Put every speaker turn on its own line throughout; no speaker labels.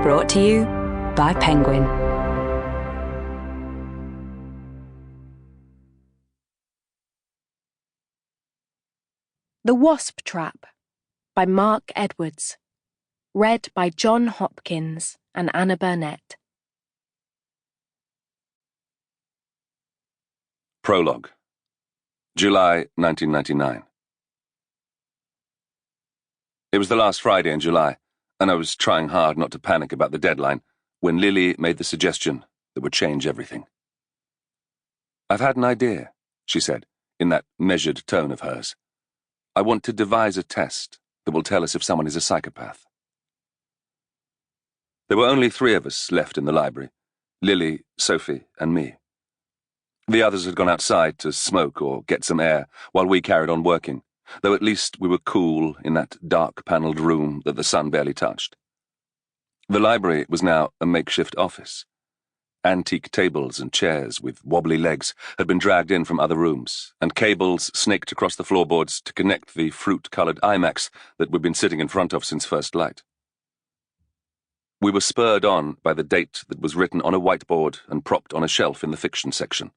Brought to you by Penguin.
The Wasp Trap by Mark Edwards. Read by John Hopkins and Anna Burnett.
Prologue. July 1999. It was the last Friday in July, and I was trying hard not to panic about the deadline when Lily made the suggestion that would change everything. "I've had an idea," she said, in that measured tone of hers. "I want to devise a test that will tell us if someone is a psychopath." There were only 3 of us left in the library: Lily, Sophie, and me. The others had gone outside to smoke or get some air while we carried on working, though at least we were cool in that dark-panelled room that the sun barely touched. The library was now a makeshift office. Antique tables and chairs with wobbly legs had been dragged in from other rooms, and cables snaked across the floorboards to connect the fruit-coloured iMacs that we'd been sitting in front of since first light. We were spurred on by the date that was written on a whiteboard and propped on a shelf in the fiction section.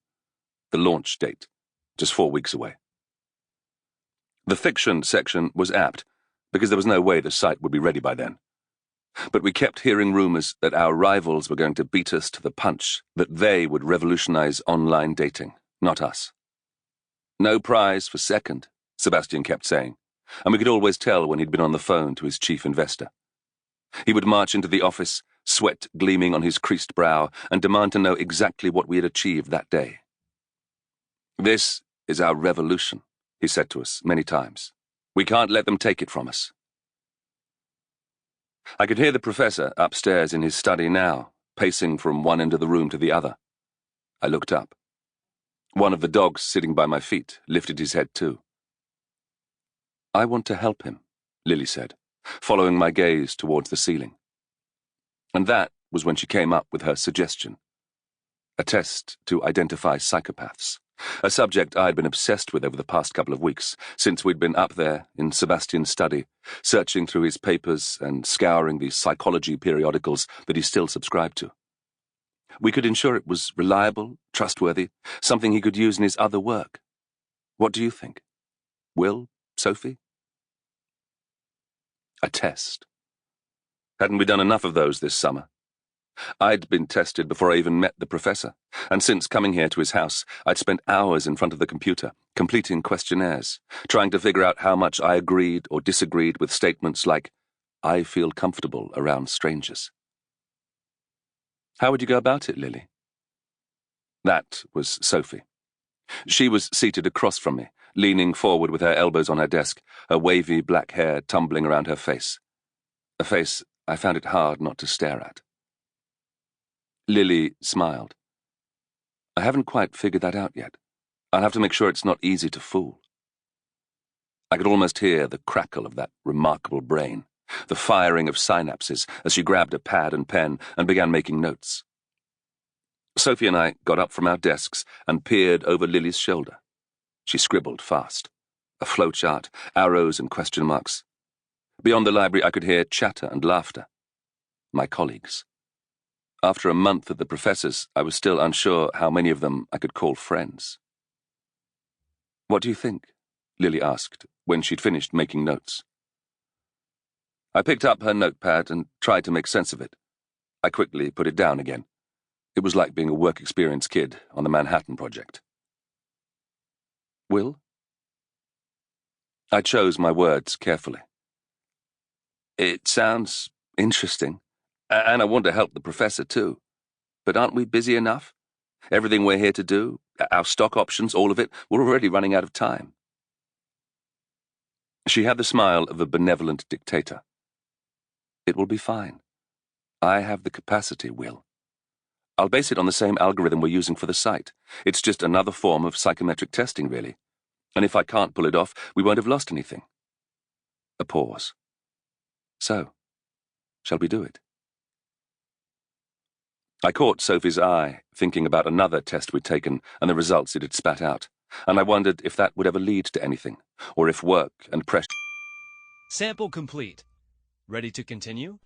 The launch date, just 4 weeks away. The fiction section was apt, because there was no way the site would be ready by then. But we kept hearing rumours that our rivals were going to beat us to the punch, that they would revolutionise online dating, not us. "No prize for second," Sebastian kept saying, and we could always tell when he'd been on the phone to his chief investor. He would march into the office, sweat gleaming on his creased brow, and demand to know exactly what we had achieved that day. "This is our revolution," he said to us many times. "We can't let them take it from us." I could hear the professor upstairs in his study now, pacing from one end of the room to the other. I looked up. One of the dogs sitting by my feet lifted his head too. "I want to help him," Lily said, following my gaze towards the ceiling. And that was when she came up with her suggestion. A test to identify psychopaths. A subject I had been obsessed with over the past couple of weeks, since we'd been up there in Sebastian's study, searching through his papers and scouring the psychology periodicals that he still subscribed to. We could ensure it was reliable, trustworthy, something he could use in his other work. What do you think? Will? Sophie? A test. Hadn't we done enough of those this summer? I'd been tested before I even met the professor, and since coming here to his house, I'd spent hours in front of the computer, completing questionnaires, trying to figure out how much I agreed or disagreed with statements like, "I feel comfortable around strangers." "How would you go about it, Lily?" That was Sophie. She was seated across from me, leaning forward with her elbows on her desk, her wavy black hair tumbling around her face. A face I found it hard not to stare at. Lily smiled. "I haven't quite figured that out yet. I'll have to make sure it's not easy to fool." I could almost hear the crackle of that remarkable brain, the firing of synapses as she grabbed a pad and pen and began making notes. Sophie and I got up from our desks and peered over Lily's shoulder. She scribbled fast. A flowchart, arrows and question marks. Beyond the library I could hear chatter and laughter. My colleagues. After a month at the professor's, I was still unsure how many of them I could call friends. "What do you think?" Lily asked, when she'd finished making notes. I picked up her notepad and tried to make sense of it. I quickly put it down again. It was like being a work-experience kid on the Manhattan Project. "Will?" I chose my words carefully. "It sounds interesting. And I want to help the professor, too. But aren't we busy enough? Everything we're here to do, our stock options, all of it, we're already running out of time." She had the smile of a benevolent dictator. "It will be fine. I have the capacity, Will. I'll base it on the same algorithm we're using for the site. It's just another form of psychometric testing, really. And if I can't pull it off, we won't have lost anything." A pause. "So, shall we do it?" I caught Sophie's eye, thinking about another test we'd taken and the results it had spat out, and I wondered if that would ever lead to anything, or if work and pressure...
Sample complete. Ready to continue?